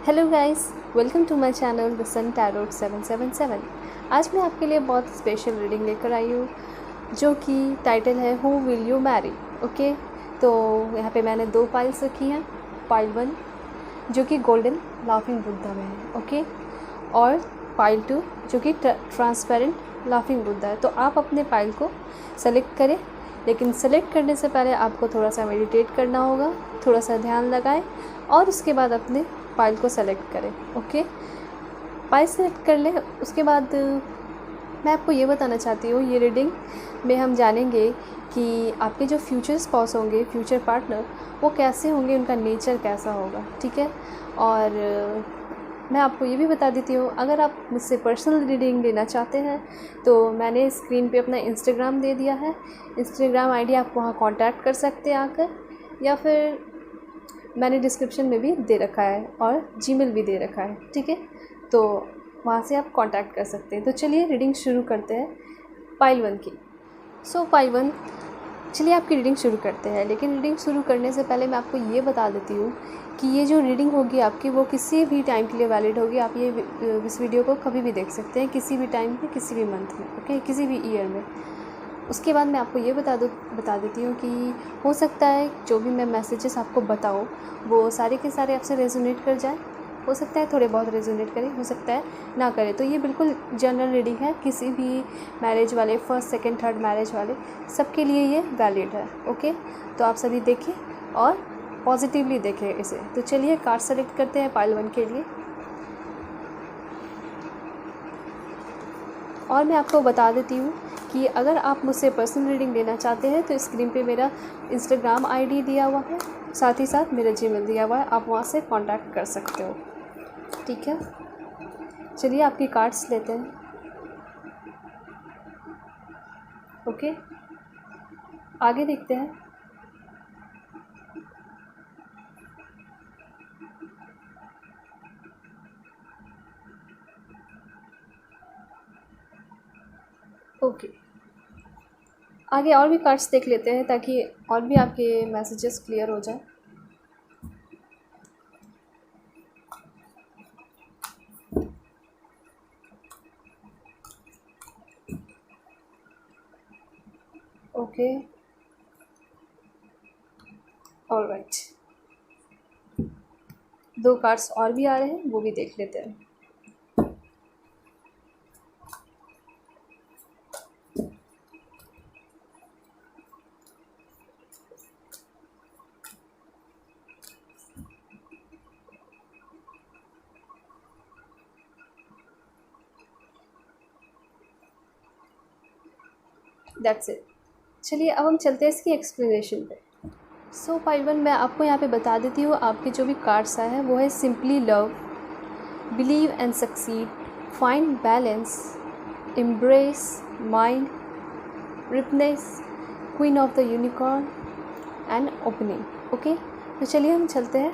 Hello guys, welcome to my channel the sun tarot 777। आज मैं आपके लिए बहुत स्पेशल रीडिंग लेकर आई हूँ जो कि टाइटल है who will you Mary. Okay, तो यहाँ पे मैंने 2 पाइल्स रखी हैं। पाइल 1 जो कि गोल्डन लाफिंग बुद्धा में है, ओके, और पाइल 2 जो कि ट्रांसपेरेंट लाफिंग बुद्धा है। तो आप अपने पाइल को सेलेक्ट करें, लेकिन सेलेक्ट करने से पहले आपको थोड़ा सा मेडिटेट करना होगा, थोड़ा सा ध्यान लगाएं और उसके बाद अपने पाइल को सेलेक्ट करें। ओके, पाइल सेलेक्ट कर लें। उसके बाद मैं आपको ये बताना चाहती हूँ, ये रीडिंग में हम जानेंगे कि आपके जो फ्यूचर स्पाउस होंगे, फ्यूचर पार्टनर, वो कैसे होंगे, उनका नेचर कैसा होगा, ठीक है। और मैं आपको ये भी बता देती हूँ, अगर आप मुझसे पर्सनल रीडिंग लेना चाहते हैं तो मैंने स्क्रीन पे अपना इंस्टाग्राम दे दिया है। इंस्टाग्राम आईडी आप वहाँ कांटेक्ट कर सकते हैं आकर, या फिर मैंने डिस्क्रिप्शन में भी दे रखा है और जीमेल भी दे रखा है, ठीक है। तो वहाँ से आप कांटेक्ट कर सकते हैं। तो चलिए रीडिंग शुरू करते हैं पाइल 1 की। पाइल 1, चलिए आपकी रीडिंग शुरू करते हैं। लेकिन रीडिंग शुरू करने से पहले मैं आपको ये बता देती हूँ कि ये जो रीडिंग होगी आपकी, वो किसी भी टाइम के लिए वैलिड होगी। आप ये इस वीडियो को कभी भी देख सकते हैं, किसी भी टाइम पे, किसी भी मंथ में, ओके, किसी भी ईयर में। उसके बाद मैं आपको ये बता देती हूँ कि हो सकता है जो भी मैं मैसेजेस आपको बताऊँ वो सारे के सारे आपसे रेजोनेट कर जाए। हो सकता है थोड़े बहुत रेजोनेट करें, हो सकता है ना करे। तो ये बिल्कुल जनरल रीडिंग है, किसी भी मैरिज वाले, फर्स्ट सेकंड थर्ड मैरिज वाले सबके लिए ये वैलिड है, ओके। तो आप सभी देखें और पॉजिटिवली देखें इसे। तो चलिए कार्ड सेलेक्ट करते हैं पाइल 1 के लिए। और मैं आपको बता देती हूँ कि अगर आप मुझसे पर्सनल रीडिंग लेना चाहते हैं तो स्क्रीन पे मेरा इंस्टाग्राम आईडी दिया हुआ है, साथ ही साथ मेरा जीमेल दिया हुआ है, आप वहाँ से कांटेक्ट कर सकते हो, ठीक है। चलिए आपकी कार्ड्स लेते हैं, ओके, आगे देखते हैं। ओके, आगे और भी कार्ड्स देख लेते हैं ताकि और भी आपके मैसेजेस क्लियर हो जाए। ओके, ऑलराइट, 2 कार्ड्स और भी आ रहे हैं, वो भी देख लेते हैं। That's it. चलिए अब हम चलते हैं इसकी एक्सप्लेनेशन पे। पाइल 1 मैं आपको यहाँ पे बता देती हूँ, आपके जो भी कार्ड्स आए हैं वो है simply love, believe and succeed, find balance, embrace, mind, ripeness, queen of the unicorn and opening. Okay, तो चलिए हम चलते हैं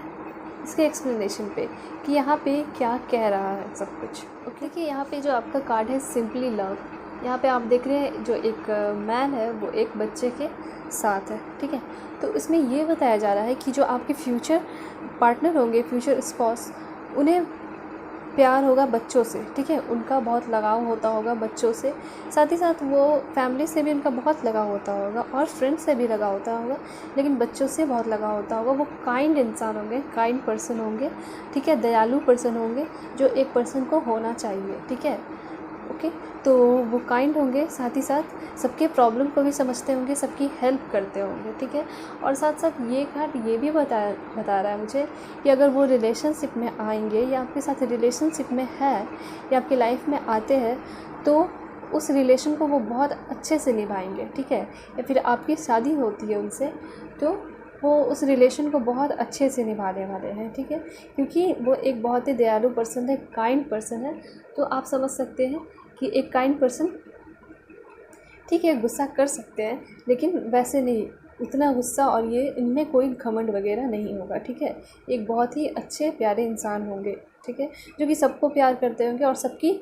इसके एक्सप्लेनेशन पे कि यहाँ पे क्या कह रहा है सब कुछ। ओके, देखिए यहाँ पे जो आपका कार्ड है सिंपली लव, यहाँ पे आप देख रहे हैं जो एक मैन है वो एक बच्चे के साथ है, ठीक है। तो इसमें ये बताया जा रहा है कि जो आपके फ्यूचर पार्टनर होंगे, फ्यूचर स्पाउस, उन्हें प्यार होगा बच्चों से, ठीक है। उनका बहुत लगाव होता होगा बच्चों से, साथ ही साथ वो फैमिली से भी उनका बहुत लगाव होता होगा और फ्रेंड्स से भी लगाव होता होगा, लेकिन बच्चों से बहुत लगाव होता होगा। वो काइंड इंसान होंगे, काइंड पर्सन होंगे, ठीक है, दयालु पर्सन होंगे, जो एक पर्सन को होना चाहिए, ठीक है। ओके, तो वो काइंड होंगे, साथ ही साथ सबके प्रॉब्लम को भी समझते होंगे, सबकी हेल्प करते होंगे, ठीक है। और साथ साथ ये कार्ड ये भी बता रहा है मुझे कि अगर वो रिलेशनशिप में आएंगे या आपके साथ रिलेशनशिप में है या आपकी लाइफ में आते हैं तो उस रिलेशन को वो बहुत अच्छे से निभाएंगे, ठीक है। या फिर आपकी शादी होती है उनसे तो वो उस रिलेशन को बहुत अच्छे से निभाने वाले हैं, ठीक है, क्योंकि वो एक बहुत ही दयालु पर्सन है, काइंड पर्सन है। तो आप समझ सकते हैं कि एक काइंड पर्सन, ठीक है, गुस्सा कर सकते हैं लेकिन वैसे नहीं, उतना गुस्सा और ये इनमें कोई घमंड वगैरह नहीं होगा, ठीक है। एक बहुत ही अच्छे प्यारे इंसान होंगे, ठीक है, जो कि सबको प्यार करते होंगे और सबकी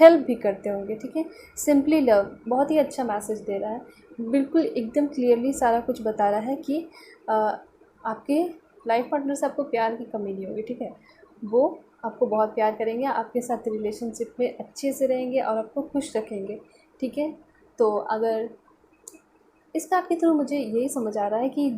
हेल्प भी करते होंगे, ठीक है। सिंपली लव बहुत ही अच्छा मैसेज दे रहा है, बिल्कुल एकदम क्लियरली सारा कुछ बता रहा है कि आपके लाइफ पार्टनर से आपको प्यार की कमी नहीं होगी, ठीक है। वो आपको बहुत प्यार करेंगे, आपके साथ रिलेशनशिप में अच्छे से रहेंगे और आपको खुश रखेंगे, ठीक है। तो अगर इस कार्ड के थ्रू मुझे यही समझ आ रहा है कि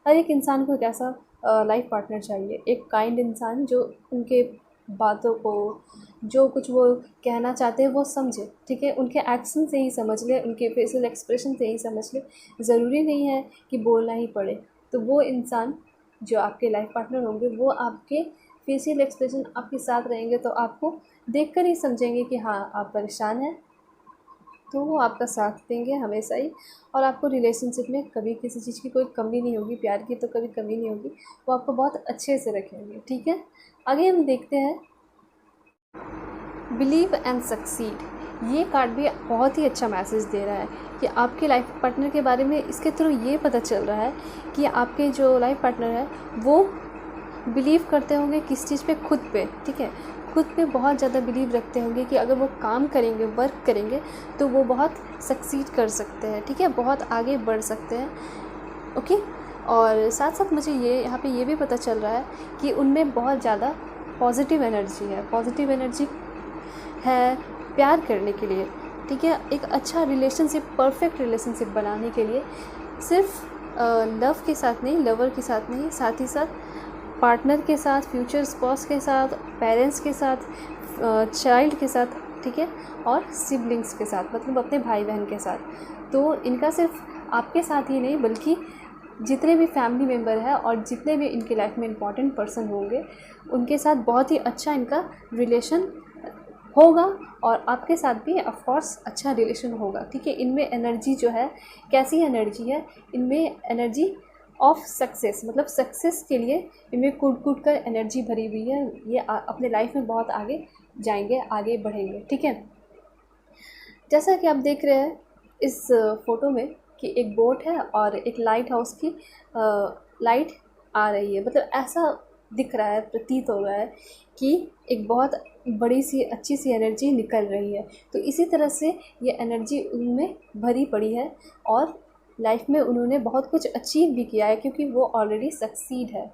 हर एक इंसान को एक ऐसा लाइफ पार्टनर चाहिए, एक काइंड इंसान जो उनके बातों को, जो कुछ वो कहना चाहते हैं वो समझे, ठीक है। उनके एक्शन से ही समझ ले, उनके फेशियल एक्सप्रेशन से ही समझ ले, ज़रूरी नहीं है कि बोलना ही पड़े। तो वो इंसान जो आपके लाइफ पार्टनर होंगे वो आपके फेशियल एक्सप्रेशन आपके साथ रहेंगे तो आपको देखकर ही समझेंगे कि हाँ आप परेशान हैं, तो वो आपका साथ देंगे हमेशा ही। और आपको रिलेशनशिप में कभी किसी चीज़ की कोई कमी नहीं होगी, प्यार की तो कभी कमी नहीं होगी, वो आपको बहुत अच्छे से रखेंगे, ठीक है। आगे हम देखते हैं बिलीव एंड सक्सीड। ये कार्ड भी बहुत ही अच्छा मैसेज दे रहा है कि आपके लाइफ पार्टनर के बारे में इसके थ्रू ये पता चल रहा है कि आपके जो लाइफ पार्टनर है वो बिलीव करते होंगे किस चीज़ पे, खुद पे, ठीक है। खुद पे बहुत ज़्यादा बिलीव रखते होंगे कि अगर वो काम करेंगे, वर्क करेंगे तो वो बहुत सक्सीड कर सकते हैं, ठीक है, बहुत आगे बढ़ सकते हैं, ओके। और साथ साथ मुझे ये यहाँ पे ये भी पता चल रहा है कि उनमें बहुत ज़्यादा पॉजिटिव एनर्जी है, पॉजिटिव एनर्जी है प्यार करने के लिए, ठीक है। एक अच्छा रिलेशनशिप, परफेक्ट रिलेशनशिप बनाने के लिए सिर्फ लव के साथ नहीं, लवर के साथ नहीं, साथ ही साथ पार्टनर के साथ, फ्यूचर स्पाउस के साथ, पेरेंट्स के साथ, चाइल्ड के साथ, ठीक है, और सिबलिंग्स के साथ, मतलब अपने भाई बहन के साथ। तो इनका सिर्फ आपके साथ ही नहीं बल्कि जितने भी फैमिली मेम्बर हैं और जितने भी इनके लाइफ में इम्पॉर्टेंट पर्सन होंगे उनके साथ बहुत ही अच्छा इनका रिलेशन होगा और आपके साथ भी ऑफ कोर्स अच्छा रिलेशन होगा, ठीक है। इनमें एनर्जी जो है, कैसी एनर्जी है, इनमें एनर्जी ऑफ सक्सेस, मतलब सक्सेस के लिए इनमें कूट कूट कर एनर्जी भरी हुई है। ये अपने लाइफ में बहुत आगे जाएंगे, आगे बढ़ेंगे, ठीक है। जैसा कि आप देख रहे हैं इस फ़ोटो में कि एक बोट है और एक लाइट हाउस की लाइट आ रही है, मतलब ऐसा दिख रहा है, प्रतीत हो रहा है कि एक बहुत बड़ी सी अच्छी सी एनर्जी निकल रही है। तो इसी तरह से ये एनर्जी उनमें भरी पड़ी है और लाइफ में उन्होंने बहुत कुछ अचीव भी किया है क्योंकि वो ऑलरेडी सक्सीड है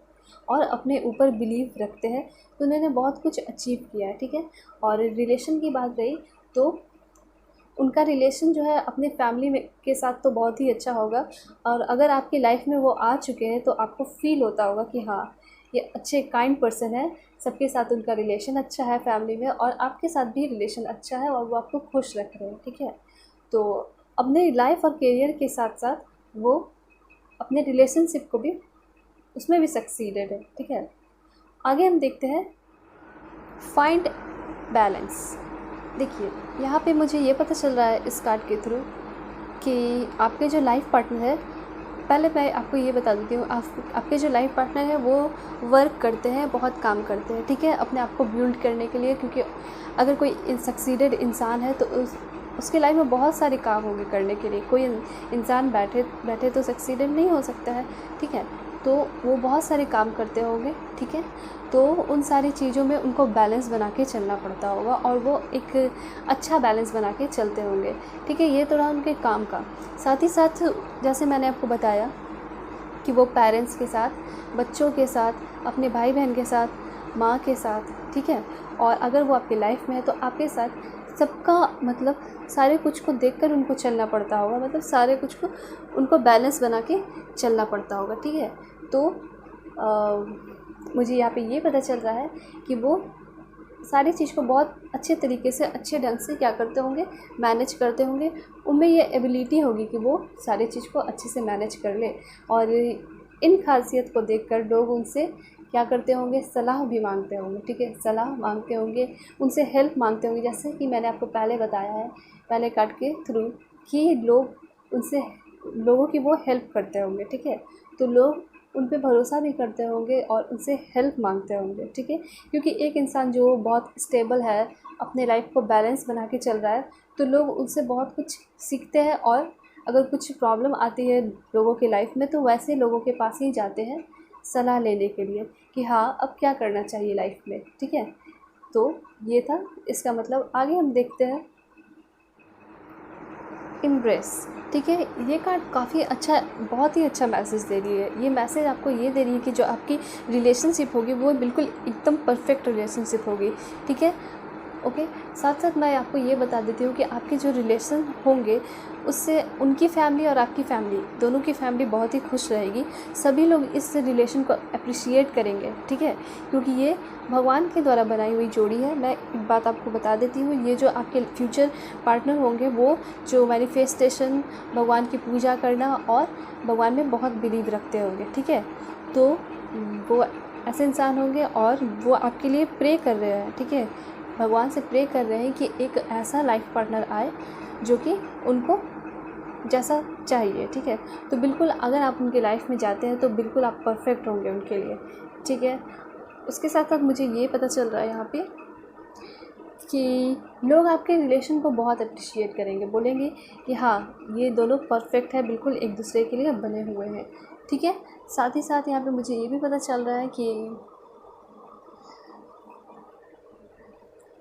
और अपने ऊपर बिलीव रखते हैं, तो उन्होंने बहुत कुछ अचीव किया है, ठीक है। और रिलेशन की बात रही तो उनका रिलेशन जो है अपने फैमिली में के साथ तो बहुत ही अच्छा होगा। और अगर आपकी लाइफ में वो आ चुके हैं तो आपको फील होता होगा कि हाँ ये अच्छे काइंड पर्सन है, सबके साथ उनका रिलेशन अच्छा है फैमिली में, और आपके साथ भी रिलेशन अच्छा है और वो आपको खुश रख रहे हैं, ठीक है। तो अपने लाइफ और करियर के साथ साथ वो अपने रिलेशनशिप को भी, उसमें भी सक्सीडेड है, ठीक है। आगे हम देखते हैं फाइंड बैलेंस। देखिए यहाँ पे मुझे ये पता चल रहा है इस कार्ड के थ्रू कि आपके जो लाइफ पार्टनर है, पहले मैं आपको ये बता देती हूँ, आपके जो लाइफ पार्टनर है वो वर्क करते हैं, बहुत काम करते हैं, ठीक है, अपने आप को बिल्ड करने के लिए। क्योंकि अगर कोई सक्सीडेड इंसान है तो उसके लाइफ में बहुत सारे काम होंगे करने के लिए। कोई इंसान बैठे बैठे तो सक्सीडेड नहीं हो सकता है, ठीक है। तो वो बहुत सारे काम करते होंगे, ठीक है। तो उन सारी चीज़ों में उनको बैलेंस बना के चलना पड़ता होगा और वो एक अच्छा बैलेंस बना के चलते होंगे, ठीक है। ये थोड़ा उनके काम का। साथ ही साथ जैसे मैंने आपको बताया कि वो पेरेंट्स के साथ, बच्चों के साथ, अपने भाई बहन के साथ, माँ के साथ, ठीक है। और अगर वो आपकी लाइफ में है तो आपके साथ सबका, मतलब सारे कुछ को देखकर उनको चलना पड़ता होगा, मतलब सारे कुछ को उनको बैलेंस बना के चलना पड़ता होगा, ठीक है। तो मुझे यहाँ पे ये पता चल रहा है कि वो सारी चीज़ को बहुत अच्छे तरीके से, अच्छे ढंग से क्या करते होंगे, मैनेज करते होंगे। उनमें ये एबिलिटी होगी कि वो सारी चीज़ को अच्छे से मैनेज कर ले। और इन खासियत को देखकर लोग उनसे क्या करते होंगे, सलाह भी मांगते होंगे, ठीक है। सलाह मांगते होंगे, उनसे हेल्प मांगते होंगे, जैसे कि मैंने आपको पहले बताया है, पहले कार्ड के थ्रू, कि लोग उनसे, लोगों की वो हेल्प करते होंगे, ठीक है। तो लोग उन पे भरोसा भी करते होंगे और उनसे हेल्प मांगते होंगे, ठीक है। क्योंकि एक इंसान जो बहुत स्टेबल है, अपने लाइफ को बैलेंस बना के चल रहा है, तो लोग उनसे बहुत कुछ सीखते हैं। और अगर कुछ प्रॉब्लम आती है लोगों की लाइफ में तो वैसे लोगों के पास ही जाते हैं सलाह लेने के लिए कि हाँ अब क्या करना चाहिए लाइफ में, ठीक है। तो ये था इसका मतलब। आगे हम देखते हैं एम्ब्रेस। ठीक है, ये कार्ड काफ़ी अच्छा, बहुत ही अच्छा मैसेज दे रही है। ये मैसेज आपको ये दे रही है कि जो आपकी रिलेशनशिप होगी वो बिल्कुल एकदम परफेक्ट रिलेशनशिप होगी। ठीक है, ओके। साथ साथ मैं आपको ये बता देती हूँ कि आपके जो रिलेशन होंगे उससे उनकी फैमिली और आपकी फैमिली, दोनों की फैमिली बहुत ही खुश रहेगी। सभी लोग इस रिलेशन को अप्रिशिएट करेंगे। ठीक है, क्योंकि ये भगवान के द्वारा बनाई हुई जोड़ी है। मैं एक बात आपको बता देती हूँ, ये जो आपके फ्यूचर पार्टनर होंगे वो जो मैनिफेस्टेशन, भगवान की पूजा करना और भगवान में बहुत बिलीव रखते होंगे। ठीक है, तो वो ऐसे इंसान होंगे और वो आपके लिए प्रे कर रहे हैं। ठीक है, भगवान से प्रे कर रहे हैं कि एक ऐसा लाइफ पार्टनर आए जो कि उनको जैसा चाहिए। ठीक है, तो बिल्कुल अगर आप उनकी लाइफ में जाते हैं तो बिल्कुल आप परफेक्ट होंगे उनके लिए। ठीक है, उसके साथ साथ मुझे ये पता चल रहा है यहाँ पे कि लोग आपके रिलेशन को बहुत अप्रिशिएट करेंगे, बोलेंगे कि हाँ ये दोनों परफेक्ट है, बिल्कुल एक दूसरे के लिए बने हुए हैं। ठीक है, साथ ही साथ यहाँ पे मुझे ये भी पता चल रहा है कि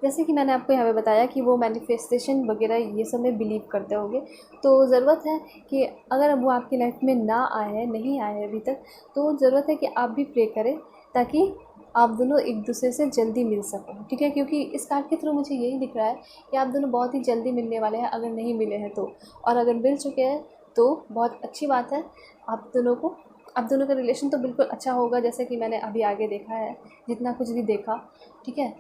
जैसे कि मैंने आपको यहाँ पे बताया कि वो मैनिफेस्टेशन वगैरह ये सब में बिलीव करते होंगे, तो ज़रूरत है कि अगर वो आपकी लाइफ में ना आए हैं, नहीं आए हैं अभी तक, तो ज़रूरत है कि आप भी प्रे करें ताकि आप दोनों एक दूसरे से जल्दी मिल सकें। ठीक है, क्योंकि इस कार्ड के थ्रू मुझे यही दिख रहा है कि आप दोनों बहुत ही जल्दी मिलने वाले हैं, अगर नहीं मिले हैं तो। और अगर मिल चुके हैं तो बहुत अच्छी बात है। आप दोनों का रिलेशन तो बिल्कुल अच्छा होगा, जैसे कि मैंने अभी आगे देखा है, जितना कुछ भी देखा। ठीक है,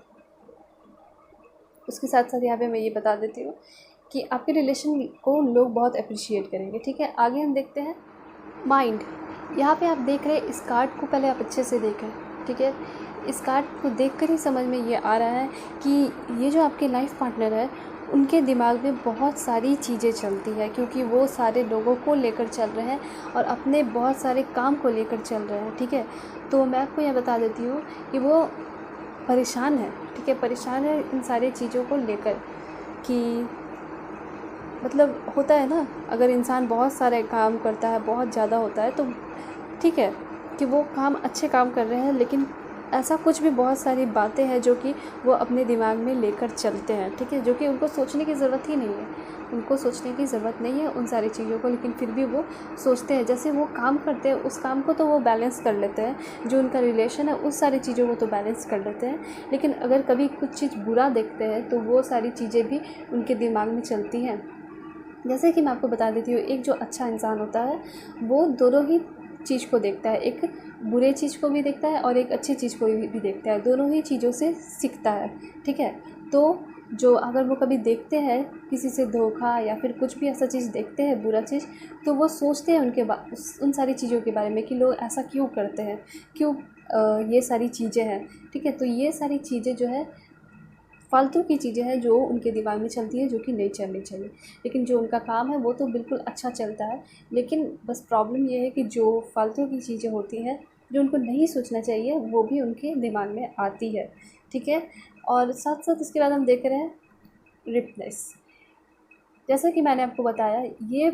उसके साथ साथ यहाँ पे मैं ये बता देती हूँ कि आपके रिलेशन को लोग बहुत अप्रिशिएट करेंगे। ठीक है, आगे हम देखते हैं माइंड। यहाँ पे आप देख रहे हैं इस कार्ड को, पहले आप अच्छे से देखें। ठीक है, इस कार्ड को देखकर ही समझ में ये आ रहा है कि ये जो आपके लाइफ पार्टनर है उनके दिमाग में बहुत सारी चीज़ें चलती है, क्योंकि वो सारे लोगों को लेकर चल रहे हैं और अपने बहुत सारे काम को लेकर चल रहे हैं। ठीक है, तो मैं आपको यह बता देती हूँ कि वो परेशान है। ठीक है, परेशान है इन सारी चीज़ों को लेकर कि मतलब होता है ना, अगर इंसान बहुत सारे काम करता है, बहुत ज़्यादा होता है, तो ठीक है कि वो काम अच्छे काम कर रहे हैं, लेकिन ऐसा कुछ भी बहुत सारी बातें हैं जो कि वो अपने दिमाग में लेकर चलते हैं। ठीक है, जो कि उनको सोचने की ज़रूरत ही नहीं है, उनको सोचने की ज़रूरत नहीं है उन सारी चीज़ों को, लेकिन फिर भी वो सोचते हैं। जैसे वो काम करते हैं उस काम को तो वो बैलेंस कर लेते हैं, जो उनका रिलेशन है उस सारी चीज़ों को तो बैलेंस कर लेते हैं, लेकिन अगर कभी कुछ चीज़ बुरा देखते हैं तो वो सारी चीज़ें भी उनके दिमाग में चलती हैं। जैसे कि मैं आपको बता देती हूँ, एक जो अच्छा इंसान होता है वो दोनों ही चीज़ को देखता है, एक बुरे चीज़ को भी देखता है और एक अच्छी चीज़ को भी देखता है, दोनों ही चीज़ों से सीखता है। ठीक है, तो जो अगर वो कभी देखते हैं किसी से धोखा या फिर कुछ भी ऐसा चीज़ देखते हैं, बुरा चीज़, तो वो सोचते हैं उन सारी चीज़ों के बारे में कि लोग ऐसा क्यों करते हैं, क्यों ये सारी चीज़ें हैं। ठीक है, तो ये सारी चीज़ें जो है फालतू की चीज़ें हैं जो उनके दिमाग में चलती है, जो कि नहीं चलनी चाहिए। लेकिन जो उनका काम है वो तो बिल्कुल अच्छा चलता है, लेकिन बस प्रॉब्लम ये है कि जो फालतू की चीज़ें होती हैं जो उनको नहीं सोचना चाहिए वो भी उनके दिमाग में आती है। ठीक है, और साथ साथ इसके बाद हम देख रहे हैं रिप्लेस। जैसा कि मैंने आपको बताया, ये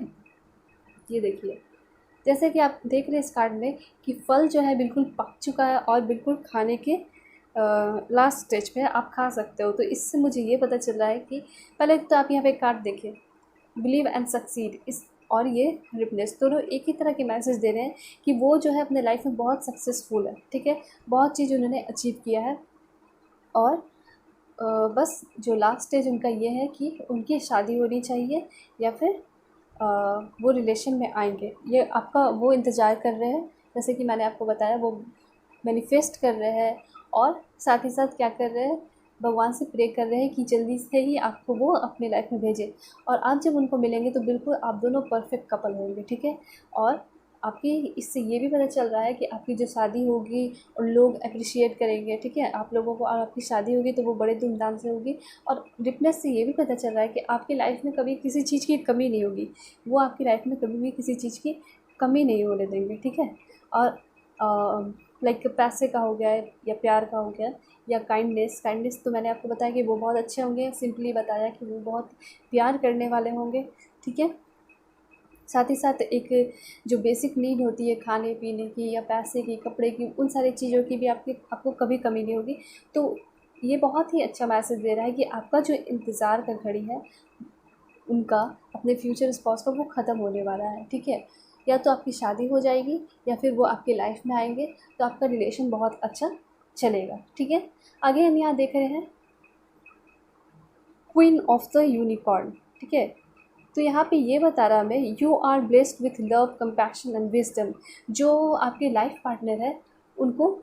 देखिए, जैसे कि आप देख रहे हैं इस कार्ड में कि फल जो है बिल्कुल पक चुका है और बिल्कुल खाने के लास्ट स्टेज पे है, आप खा सकते हो। तो इससे मुझे ये पता चल रहा है कि पहले तो आप यहाँ पे कार्ड देखिए, बिलीव एंड सक्सीड, इस और ये रिप्लेस, दोनों एक ही तरह के मैसेज दे रहे हैं कि वो जो है अपने लाइफ में बहुत सक्सेसफुल है। ठीक है, बहुत चीज़ उन्होंने अचीव किया है और बस जो लास्ट स्टेज उनका ये है कि उनकी शादी होनी चाहिए या फिर वो रिलेशन में आएंगे। ये आपका वो इंतज़ार कर रहे हैं, जैसे कि मैंने आपको बताया, वो मैनिफेस्ट कर रहे हैं और साथ ही साथ क्या कर रहे हैं, भगवान से प्रे कर रहे हैं कि जल्दी से ही आपको वो अपनी लाइफ में भेजें। और आप जब उनको मिलेंगे तो बिल्कुल आप दोनों परफेक्ट कपल होंगे। ठीक है, और आपकी इससे ये भी पता चल रहा है कि आपकी जो शादी होगी और लोग अप्रिशिएट करेंगे। ठीक है, आप लोगों को, और आपकी शादी होगी तो वो बड़े धूमधाम से होगी। और विटनेस से ये भी पता चल रहा है कि आपकी लाइफ में कभी किसी चीज़ की कमी नहीं होगी, वो आपकी लाइफ में कभी भी किसी चीज़ की कमी नहीं होने देंगे। ठीक है, और लाइक पैसे का हो गया या प्यार का हो गया या काइंडनेस तो मैंने आपको बताया कि वो बहुत अच्छे होंगे, सिंपली बताया कि वो बहुत प्यार करने वाले होंगे। ठीक है, साथ ही साथ एक जो बेसिक नीड होती है खाने पीने की या पैसे की, कपड़े की, उन सारी चीज़ों की भी आपको कभी कमी नहीं होगी। तो ये बहुत ही अच्छा मैसेज दे रहा है कि आपका जो इंतज़ार का घड़ी है उनका, अपने फ्यूचर स्पाउस का, वो ख़त्म होने वाला है, ठीक है। या तो आपकी शादी हो जाएगी या फिर वो आपकी लाइफ में आएंगे, तो आपका रिलेशन बहुत अच्छा चलेगा, ठीक है। आगे हम यहाँ देख रहे हैं क्वीन ऑफ द यूनिकॉर्न, ठीक है। तो यहाँ पे ये बता रहा हमें you are blessed with love, compassion and wisdom. जो आपके लाइफ पार्टनर है उनको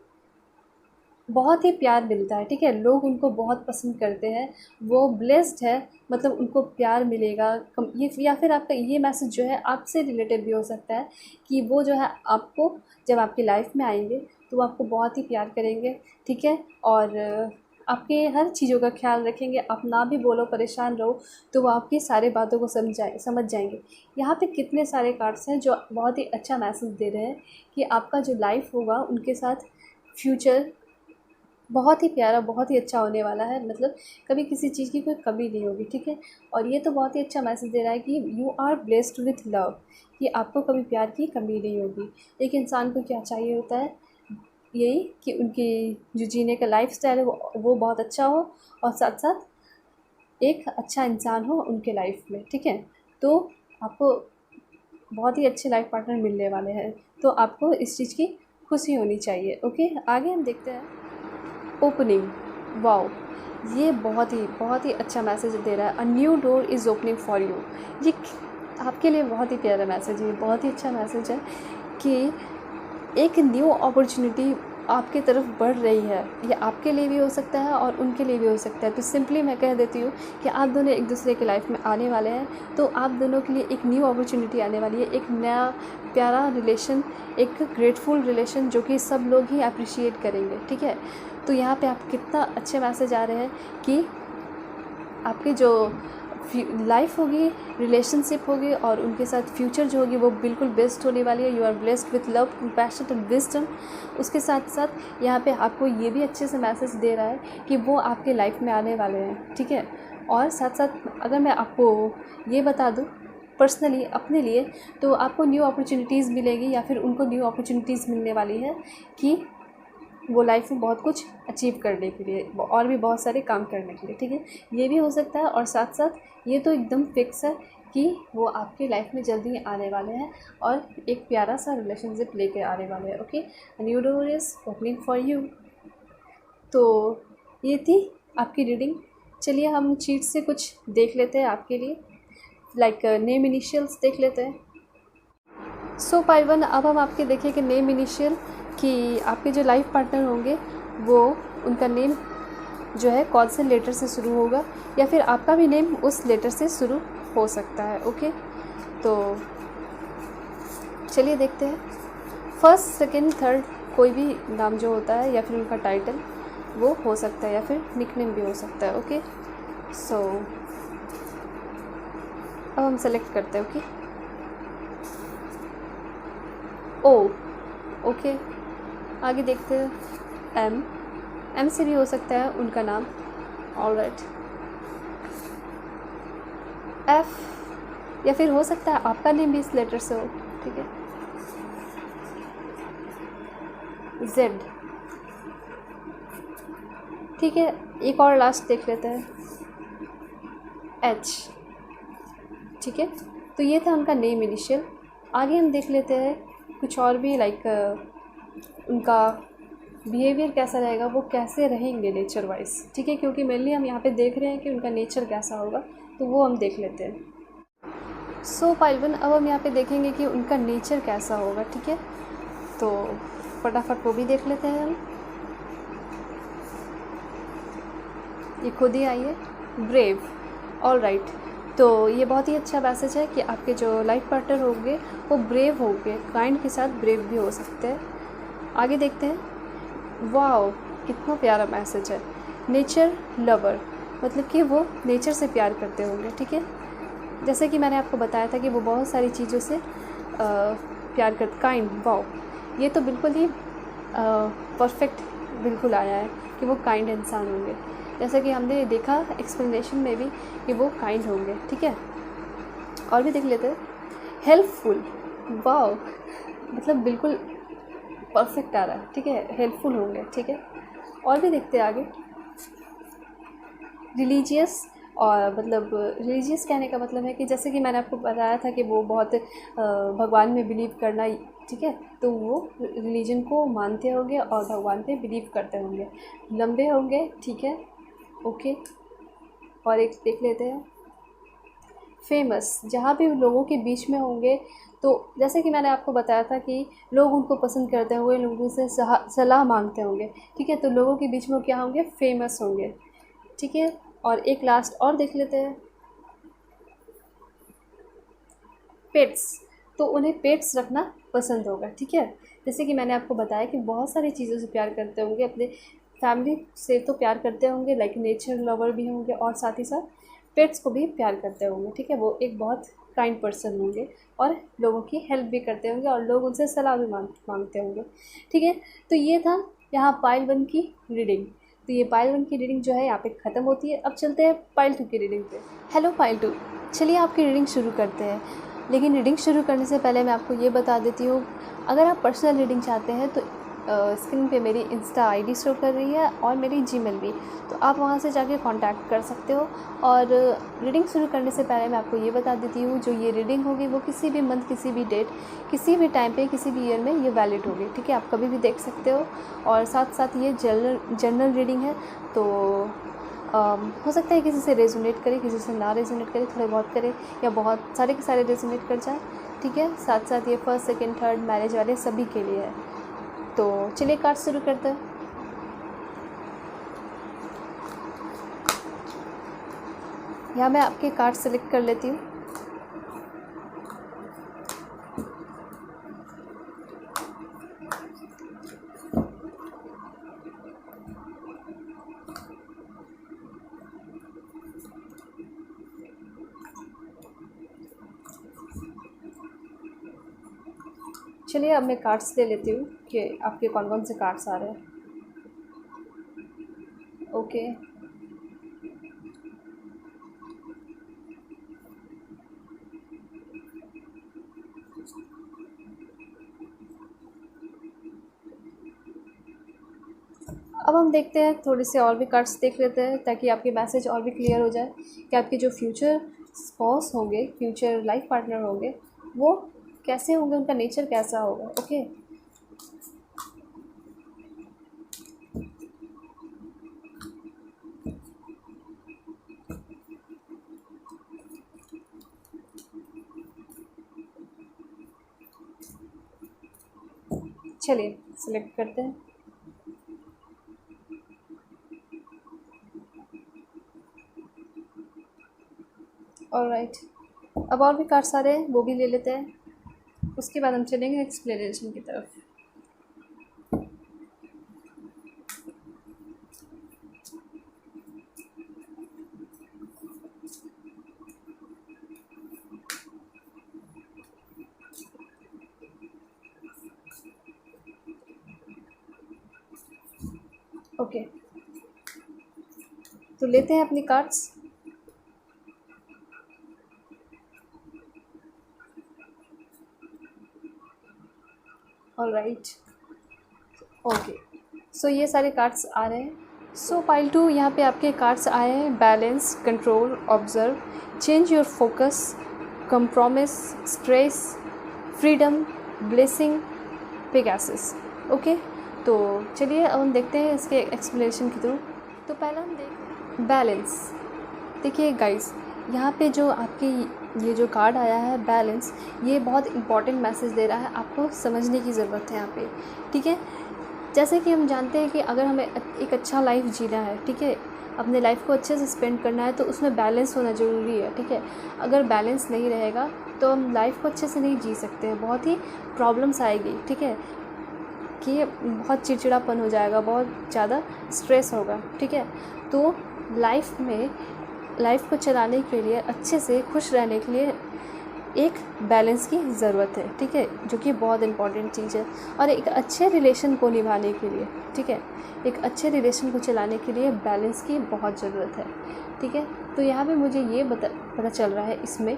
बहुत ही प्यार मिलता है, ठीक है। लोग उनको बहुत पसंद करते हैं, वो ब्लेस्ड है, मतलब उनको प्यार मिलेगा। ये या फिर आपका ये मैसेज जो है आपसे रिलेटेड भी हो सकता है कि वो जो है आपको जब आपकी लाइफ में आएंगे तो वो आपको बहुत ही प्यार करेंगे, ठीक है। और आपके हर चीज़ों का ख्याल रखेंगे। आप ना भी बोलो, परेशान रहो, तो वो आपकी सारी बातों को समझ जाएंगे। यहाँ पे कितने सारे कार्ड्स हैं जो बहुत ही अच्छा मैसेज दे रहे हैं कि आपका जो लाइफ होगा उनके साथ फ्यूचर बहुत ही प्यारा, बहुत ही अच्छा होने वाला है। मतलब कभी किसी चीज़ की कोई कमी नहीं होगी, ठीक है। और ये तो बहुत ही अच्छा मैसेज दे रहा है कि you are blessed with love, कि आपको कभी प्यार की कमी नहीं होगी। एक इंसान को क्या चाहिए होता है, यही कि उनकी जो जीने का लाइफ स्टाइल है वो बहुत अच्छा हो, और साथ साथ एक अच्छा इंसान हो उनके लाइफ में, ठीक है। तो आपको बहुत ही अच्छे लाइफ पार्टनर मिलने वाले हैं, तो आपको इस चीज़ की खुशी होनी चाहिए। ओके, आगे हम देखते हैं ओपनिंग। वाओ, ये बहुत ही अच्छा मैसेज दे रहा है। A new door is opening for you. ये आपके लिए बहुत ही प्यारा मैसेज है, बहुत ही अच्छा मैसेज है कि एक न्यू अपॉर्चुनिटी आपकी तरफ बढ़ रही है। ये आपके लिए भी हो सकता है और उनके लिए भी हो सकता है। तो सिंपली मैं कह देती हूँ कि आप दोनों एक दूसरे के लाइफ में आने वाले हैं, तो आप दोनों के लिए एक न्यू अपॉर्चुनिटी आने वाली है, एक नया प्यारा रिलेशन, एक ग्रेटफुल रिलेशन जो कि सब लोग ही अप्रिशिएट करेंगे, ठीक है। तो यहाँ पे आप कितना अच्छे मैसेज आ रहे हैं कि आपकी जो लाइफ होगी, रिलेशनशिप होगी और उनके साथ फ्यूचर जो होगी वो बिल्कुल बेस्ट होने वाली है। You are blessed with love, compassion and wisdom. उसके साथ साथ यहाँ पे आपको ये भी अच्छे से मैसेज दे रहा है कि वो आपके लाइफ में आने वाले हैं, ठीक है। और साथ साथ अगर मैं आपको ये बता दूँ पर्सनली अपने लिए, तो आपको न्यू अपॉर्चुनिटीज़ मिलेगी या फिर उनको न्यू अपॉर्चुनिटीज़ मिलने वाली है कि वो लाइफ में बहुत कुछ अचीव करने के लिए और भी बहुत सारे काम करने के लिए, ठीक है। ये भी हो सकता है। और साथ साथ ये तो एकदम फिक्स है कि वो आपकी लाइफ में जल्दी ही आने वाले हैं और एक प्यारा सा रिलेशनशिप लेके आने वाले हैं। Okay, new door is opening for you. तो ये थी आपकी रीडिंग। चलिए हम चीट से कुछ देख लेते हैं आपके लिए, लाइक नेम इनिशियल्स देख लेते हैं। सो पाइवन, अब हम आपके देखें कि नेम इनिशियल कि आपके जो लाइफ पार्टनर होंगे वो उनका नेम जो है कौन से लेटर से शुरू होगा, या फिर आपका भी नेम उस लेटर से शुरू हो सकता है। ओके, तो चलिए देखते हैं। फर्स्ट, सेकंड, थर्ड कोई भी नाम जो होता है या फिर उनका टाइटल वो हो सकता है, या फिर निकनेम भी हो सकता है। ओके, सो अब हम सेलेक्ट करते हैं। ओ, ओके, आगे देखते हैं। एम से भी हो सकता है उनका नाम। ऑलराइट, एफ, या फिर हो सकता है आपका नेम भी इस लेटर से हो, ठीक है। जेड, ठीक है। एक और लास्ट देख लेते हैं, एच, ठीक है। तो ये था उनका नेम इनिशियल। आगे हम देख लेते हैं कुछ और भी, लाइक उनका बिहेवियर कैसा रहेगा, वो कैसे रहेंगे नेचर वाइज, ठीक है। क्योंकि मेनली हम यहाँ पे देख रहे हैं कि उनका नेचर कैसा होगा, तो वो हम देख लेते हैं। सो पाइलवन, अब हम यहाँ पे देखेंगे कि उनका नेचर कैसा होगा, ठीक है। तो फटाफट वो भी देख लेते हैं हम। ये खुद ही आई है, ब्रेव। ऑलराइट, तो ये बहुत ही अच्छा मैसेज है कि आपके जो लाइफ पार्टनर होंगे वो ब्रेव होंगे, काइंड के साथ ब्रेव भी हो सकते हैं। आगे देखते हैं। वाओ, कितना प्यारा मैसेज है। नेचर लवर, मतलब कि वो नेचर से प्यार करते होंगे, ठीक है। जैसे कि मैंने आपको बताया था कि वो बहुत सारी चीज़ों से प्यार करते। काइंड, वाओ, ये तो बिल्कुल ही परफेक्ट बिल्कुल आया है कि वो काइंड इंसान होंगे, जैसा कि हमने देखा एक्सप्लेनेशन में भी कि वो काइंड होंगे, ठीक है। और भी देख लेते हैं। हेल्पफुल, वाओ, मतलब बिल्कुल परफेक्ट आ रहा है, ठीक है। हेल्पफुल होंगे, ठीक है। और भी देखते हैं आगे। रिलीजियस, और मतलब रिलीजियस कहने का मतलब है कि जैसे कि मैंने आपको बताया था कि वो बहुत भगवान में बिलीव करना, ठीक है, तो वो रिलीजन को मानते होंगे और भगवान पे बिलीव करते होंगे। लंबे होंगे, ठीक है, ओके। और एक देख लेते हैं फेमस, जहाँ भी लोगों के बीच में होंगे, तो जैसे कि मैंने आपको बताया था कि लोग उनको पसंद करते होंगे, लोग उनसे सलाह मांगते होंगे, ठीक है, तो लोगों के बीच में वो क्या होंगे, फेमस होंगे, ठीक है। और एक लास्ट और देख लेते हैं पेट्स, तो उन्हें पेट्स रखना पसंद होगा, ठीक है। जैसे कि मैंने आपको बताया कि बहुत सारी चीज़ों से प्यार करते होंगे, अपने फैमिली से तो प्यार करते होंगे, लाइक नेचर लवर भी होंगे, और साथ ही साथ पेट्स को भी प्यार करते होंगे, ठीक है। वो एक बहुत काइंड पर्सन होंगे और लोगों की हेल्प भी करते होंगे और लोग उनसे सलाह भी मांगते होंगे, ठीक है। तो ये था यहाँ पाइल 1 की रीडिंग। तो ये पाइल 1 की रीडिंग जो है यहाँ पे ख़त्म होती है। अब चलते हैं पाइल 2 की रीडिंग पे। हेलो पाइल 2, चलिए आपकी रीडिंग शुरू करते हैं। लेकिन रीडिंग शुरू करने से पहले मैं आपको ये बता देती हूँ, अगर आप पर्सनल रीडिंग चाहते हैं तो स्क्रीन पे मेरी इंस्टा आईडी शो कर रही है और मेरी जीमेल भी, तो आप वहाँ से जाके कांटेक्ट कर सकते हो। और रीडिंग शुरू करने से पहले मैं आपको ये बता देती हूँ, जो ये रीडिंग होगी वो किसी भी मंथ, किसी भी डेट, किसी भी टाइम पे, किसी भी ईयर में ये वैलिड होगी, ठीक है। आप कभी भी देख सकते हो। और साथ साथ ये जनरल रीडिंग है, तो हो सकता है किसी से रेजोनेट करे, किसी से ना रेजोनेट करे, थोड़े बहुत करे, या बहुत सारे के सारे रेजोनेट कर जाए, ठीक है। साथ साथ ये फर्स्ट, सेकंड, थर्ड, मैरिज वाले सभी के लिए है। तो चलिए कार्ड शुरू करते हैं। यहाँ मैं आपके कार्ड सेलेक्ट कर लेती हूँ। चलिए अब मैं कार्ड्स ले लेती हूँ कि आपके कौन कौन से कार्ड्स आ रहे हैं। ओके, अब हम देखते हैं, थोड़े से और भी कार्ड्स देख लेते हैं ताकि आपके मैसेज और भी क्लियर हो जाए कि आपके जो फ्यूचर स्पाउस होंगे, फ्यूचर लाइफ पार्टनर होंगे, वो कैसे होंगे, उनका नेचर कैसा होगा। ओके, चलिए सिलेक्ट करते हैं। ऑलराइट, अब और भी कार्ड्स आ रहे हैं, वो भी ले लेते हैं, उसके बाद हम चलेंगे एक्सप्लेनेशन की तरफ। ओके, तो लेते हैं अपनी कार्ड्स। ऑलराइट, ओके, सो ये सारे कार्ड्स आ रहे हैं। सो पाइल 2, यहाँ पे आपके कार्ड्स आए हैं balance, control, observe, change your focus, compromise, stress, freedom, blessing, Pegasus. Okay, तो चलिए अब हम देखते हैं इसके एक्सप्लेनेशन के थ्रू। तो पहला हम देख बैलेंस। देखिए गाइस, यहाँ पे जो आपकी ये जो कार्ड आया है बैलेंस, ये बहुत इंपॉर्टेंट मैसेज दे रहा है, आपको समझने की ज़रूरत है यहाँ पे, ठीक है। जैसे कि हम जानते हैं कि अगर हमें एक अच्छा लाइफ जीना है, ठीक है, अपने लाइफ को अच्छे से स्पेंड करना है, तो उसमें बैलेंस होना ज़रूरी है, ठीक है। अगर बैलेंस नहीं रहेगा तो हम लाइफ को अच्छे से नहीं जी सकते हैं, बहुत ही प्रॉब्लम्स आएगी, ठीक है, कि बहुत चिड़चिड़ापन हो जाएगा, बहुत ज़्यादा स्ट्रेस होगा, ठीक है। तो लाइफ को चलाने के लिए, अच्छे से खुश रहने के लिए एक बैलेंस की ज़रूरत है, ठीक है, जो कि बहुत इंपॉर्टेंट चीज़ है। और एक अच्छे रिलेशन को निभाने के लिए, ठीक है, एक अच्छे रिलेशन को चलाने के लिए बैलेंस की बहुत ज़रूरत है, ठीक है। तो यहाँ पे मुझे ये पता चल रहा है इसमें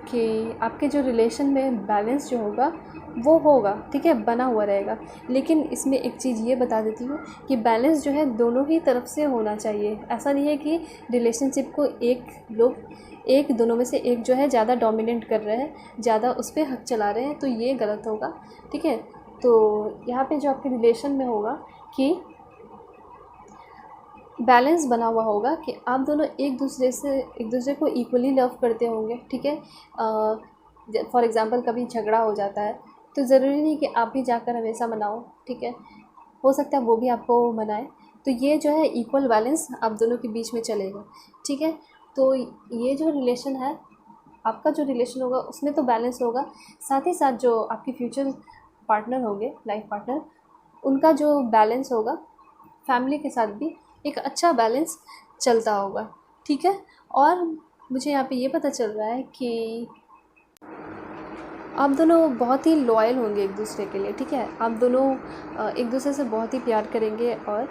कि आपके जो रिलेशन में बैलेंस जो होगा वो होगा, ठीक है, बना हुआ रहेगा। लेकिन इसमें एक चीज़ ये बता देती हूँ कि बैलेंस जो है दोनों ही तरफ से होना चाहिए। ऐसा नहीं है कि रिलेशनशिप को एक दोनों में से एक जो है ज़्यादा डोमिनेट कर रहे हैं, ज़्यादा उस पर हक चला रहे हैं, तो ये गलत होगा, ठीक है। तो यहाँ पे जो आपके रिलेशन में होगा कि बैलेंस बना हुआ होगा कि आप दोनों एक दूसरे को इक्वली लव करते होंगे, ठीक है। फॉर एग्ज़ाम्पल कभी झगड़ा हो जाता है तो ज़रूरी नहीं कि आप भी जाकर हमेशा मनाओ, ठीक है, हो सकता है वो भी आपको मनाए। तो ये जो है इक्वल बैलेंस आप दोनों के बीच में चलेगा, ठीक है। तो ये जो रिलेशन है, आपका जो रिलेशन होगा उसमें तो बैलेंस होगा, साथ ही साथ जो आपके फ्यूचर पार्टनर होंगे, लाइफ पार्टनर, उनका जो बैलेंस होगा फैमिली के साथ भी एक अच्छा बैलेंस चलता होगा, ठीक है। और मुझे यहाँ पे ये पता चल रहा है कि आप दोनों बहुत ही लॉयल होंगे एक दूसरे के लिए, ठीक है। आप दोनों एक दूसरे से बहुत ही प्यार करेंगे और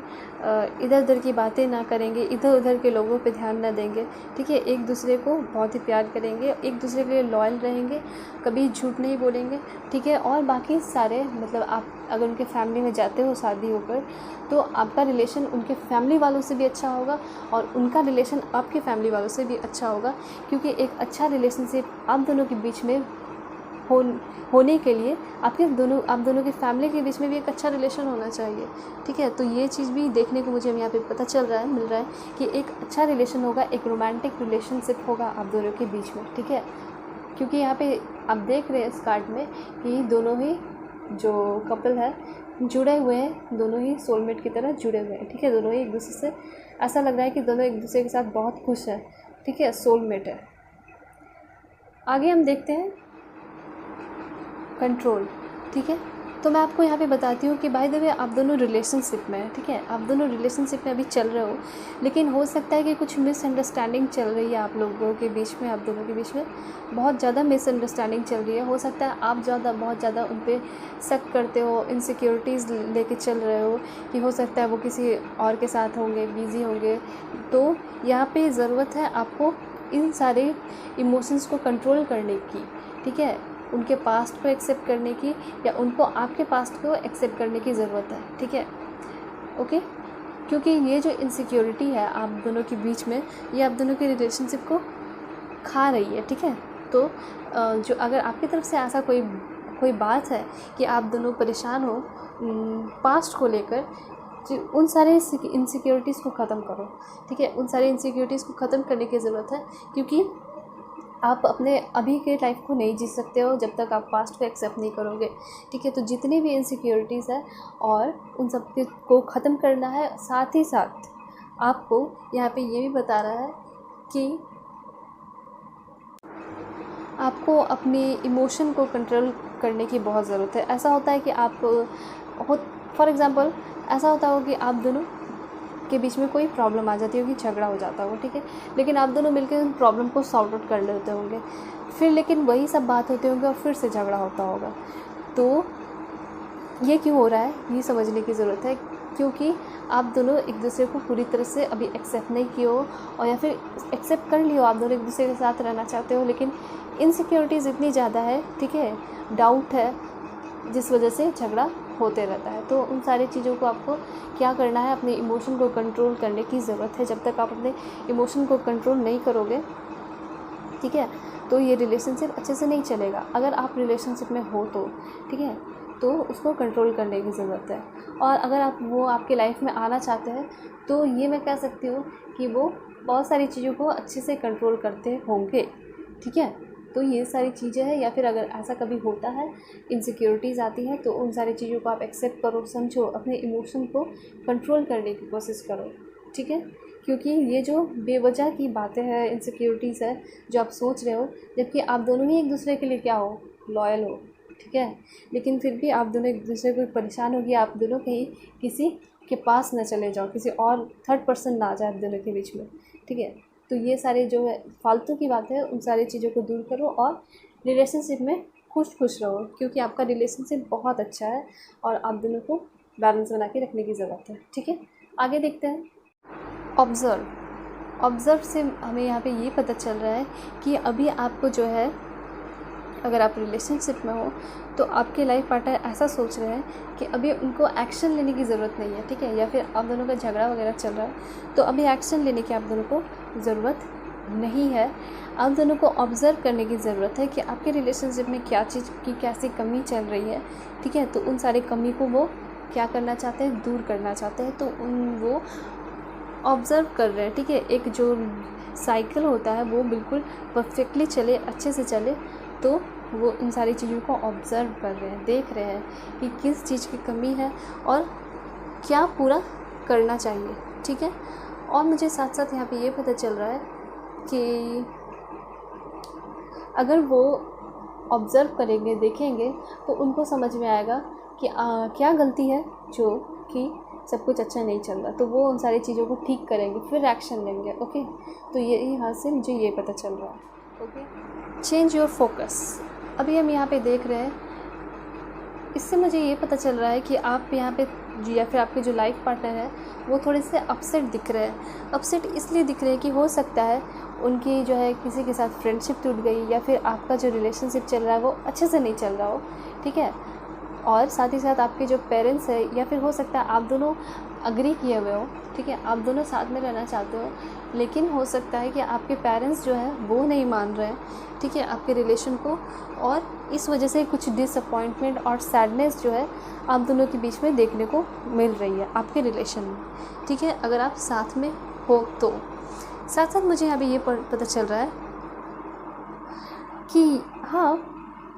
इधर उधर की बातें ना करेंगे, इधर उधर के लोगों पे ध्यान ना देंगे, ठीक है। एक दूसरे को बहुत ही प्यार करेंगे, एक दूसरे के लिए लॉयल रहेंगे, कभी झूठ नहीं बोलेंगे, ठीक है। और बाकी सारे मतलब आप अगर उनके फैमिली में जाते हो शादी होकर, तो आपका रिलेशन उनके फैमिली वालों से भी अच्छा होगा और उनका रिलेशन आपके फैमिली वालों से भी अच्छा होगा, क्योंकि एक अच्छा रिलेशनशिप आप दोनों के बीच में होने के लिए आप दोनों की फैमिली के बीच में भी एक अच्छा रिलेशन होना चाहिए, ठीक है। तो ये चीज़ भी देखने को मुझे यहाँ पे पता मिल रहा है कि एक अच्छा रिलेशन होगा, एक रोमांटिक रिलेशनशिप होगा आप दोनों के बीच में, ठीक है। क्योंकि यहाँ पे आप देख रहे हैं इस कार्ड में कि दोनों ही जो कपल है जुड़े हुए हैं, दोनों ही सोलमेट की तरह जुड़े हुए हैं, ठीक है। दोनों ही एक दूसरे से ऐसा लग रहा है कि दोनों एक दूसरे के साथ बहुत खुश हैं, ठीक है, सोलमेट है। आगे हम देखते हैं कंट्रोल, ठीक है। तो मैं आपको यहाँ पे बताती हूँ कि बाय द वे आप दोनों रिलेशनशिप में हैं, ठीक है। आप दोनों रिलेशनशिप में अभी चल रहे हो, लेकिन हो सकता है कि कुछ मिसअंडरस्टैंडिंग चल रही है आप लोगों के बीच में, आप दोनों के बीच में बहुत ज़्यादा मिसअंडरस्टैंडिंग चल रही है। हो सकता है आप बहुत ज़्यादा उन पर शक करते हो, इनसिक्योरिटीज़ लेके चल रहे हो कि हो सकता है वो किसी और के साथ होंगे, बिज़ी होंगे। तो यहाँ पर ज़रूरत है आपको इन सारे इमोशंस को कंट्रोल करने की, ठीक है। उनके पास्ट को एक्सेप्ट करने की या उनको आपके पास्ट को एक्सेप्ट करने की ज़रूरत है, ठीक है, ओके। क्योंकि ये जो इनसिक्योरिटी है आप दोनों के बीच में, ये आप दोनों के रिलेशनशिप को खा रही है, ठीक है। तो जो अगर आपकी तरफ से ऐसा कोई बात है कि आप दोनों परेशान हो पास्ट को लेकर, उन सारे इनसिक्योरिटीज़ को ख़त्म करो, ठीक है। उन सारी इनसिक्योरिटीज़ को ख़त्म करने की ज़रूरत है, क्योंकि आप अपने अभी के लाइफ को नहीं जी सकते हो जब तक आप पास्ट को एक्सेप्ट नहीं करोगे, ठीक है। तो जितनी भी इनसिक्योरिटीज़ है और उन सब को ख़त्म करना है। साथ ही साथ आपको यहाँ पे ये भी बता रहा है कि आपको अपने इमोशन को कंट्रोल करने की बहुत ज़रूरत है। ऐसा होता है कि फॉर एग्ज़ाम्पल ऐसा होता हो कि आप दोनों के बीच में कोई प्रॉब्लम आ जाती होगी, झगड़ा हो जाता होगा, ठीक है। लेकिन आप दोनों मिलकर उन प्रॉब्लम को सॉर्ट आउट कर लेते होंगे, फिर लेकिन वही सब बात होती होंगी और फिर से झगड़ा होता होगा। तो ये क्यों हो रहा है, ये समझने की ज़रूरत है, क्योंकि आप दोनों एक दूसरे को पूरी तरह से अभी एक्सेप्ट नहीं किए हो, और या फिर एक्सेप्ट कर लियो, आप दोनों एक दूसरे के साथ रहना चाहते हो, लेकिन इनसिक्योरिटीज़ इतनी ज़्यादा है, ठीक है, डाउट है, जिस वजह से झगड़ा होते रहता है। तो उन सारी चीज़ों को आपको क्या करना है, अपने इमोशन को कंट्रोल करने की ज़रूरत है। जब तक आप अपने इमोशन को कंट्रोल नहीं करोगे, ठीक है, तो ये रिलेशनशिप अच्छे से नहीं चलेगा। अगर आप रिलेशनशिप में हो तो, ठीक है, तो उसको कंट्रोल करने की ज़रूरत है। और अगर वो आपके लाइफ में आना चाहते हैं, तो ये मैं कह सकती हूँ कि वो बहुत सारी चीज़ों को अच्छे से कंट्रोल करते होंगे, ठीक है। तो ये सारी चीज़ें हैं, या फिर अगर ऐसा कभी होता है, इनसिक्योरिटीज़ आती हैं, तो उन सारी चीज़ों को आप एक्सेप्ट करो, समझो, अपने इमोशन को कंट्रोल करने की कोशिश करो, ठीक है। क्योंकि ये जो बेवजह की बातें हैं, इनसिक्योरिटीज़ है जो आप सोच रहे हो, जबकि आप दोनों ही एक दूसरे के लिए क्या हो, लॉयल हो, ठीक है, लेकिन फिर भी आप दोनों एक दूसरे को परेशान होगी, आप दोनों कहीं किसी के पास न चले जाओ, किसी और थर्ड पर्सन ना आ जाए आप दोनों के बीच में, ठीक है। तो ये सारे जो है फालतू की बातें हैं, उन सारी चीज़ों को दूर करो और रिलेशनशिप में खुश रहो, क्योंकि आपका रिलेशनशिप बहुत अच्छा है और आप दोनों को बैलेंस बना के रखने की ज़रूरत है, ठीक है। आगे देखते हैं ऑब्ज़र्व से हमें यहाँ पे ये पता चल रहा है कि अभी आपको जो है अगर आप रिलेशनशिप में हो तो आपके लाइफ पार्टनर ऐसा सोच रहे हैं कि अभी उनको एक्शन लेने की ज़रूरत नहीं है, ठीक है, या फिर आप दोनों का झगड़ा वगैरह चल रहा है तो अभी एक्शन लेने की आप दोनों को ज़रूरत नहीं है। आप दोनों को ऑब्ज़र्व करने की ज़रूरत है कि आपके रिलेशनशिप में क्या चीज़ की कैसी कमी चल रही है, ठीक है। तो उन सारी कमी को वो क्या करना चाहते हैं, दूर करना चाहते हैं, तो वो ऑब्ज़र्व कर रहे हैं, ठीक है। एक जो साइकिल होता है वो बिल्कुल परफेक्टली चले, अच्छे से चले, तो वो इन सारी चीज़ों को ऑब्ज़र्व कर रहे हैं, देख रहे हैं कि किस चीज़ की कमी है और क्या पूरा करना चाहिए, ठीक है। और मुझे साथ साथ यहाँ पे ये पता चल रहा है कि अगर वो ऑब्ज़र्व करेंगे, देखेंगे, तो उनको समझ में आएगा कि क्या गलती है जो कि सब कुछ अच्छा नहीं चल रहा, तो वो उन सारी चीज़ों को ठीक करेंगे, फिर एक्शन लेंगे। ओके, तो ये यहाँ से मुझे ये पता चल रहा है। Okay, change your focus. अभी हम यहाँ पे देख रहे हैं, इससे मुझे ये पता चल रहा है कि आप यहाँ पे या फिर आपके जो लाइफ पार्टनर है वो थोड़े से अपसेट दिख रहे हैं। अपसेट इसलिए दिख रहे हैं कि हो सकता है उनकी जो है किसी के साथ फ्रेंडशिप टूट गई, या फिर आपका जो रिलेशनशिप चल रहा है वो अच्छे से नहीं चल रहा हो, ठीक है। और साथ ही साथ आपके जो पेरेंट्स है, या फिर हो सकता है आप दोनों अग्री किए हुए हो, ठीक है, आप दोनों साथ में रहना चाहते हो, लेकिन हो सकता है कि आपके पेरेंट्स जो है वो नहीं मान रहे हैं, ठीक है, आपके रिलेशन को, और इस वजह से कुछ डिसअपॉइंटमेंट और सैडनेस जो है आप दोनों के बीच में देखने को मिल रही है आपके रिलेशन में, ठीक है, अगर आप साथ में हो तो। साथ साथ मुझे अभी ये पता चल रहा है कि हाँ,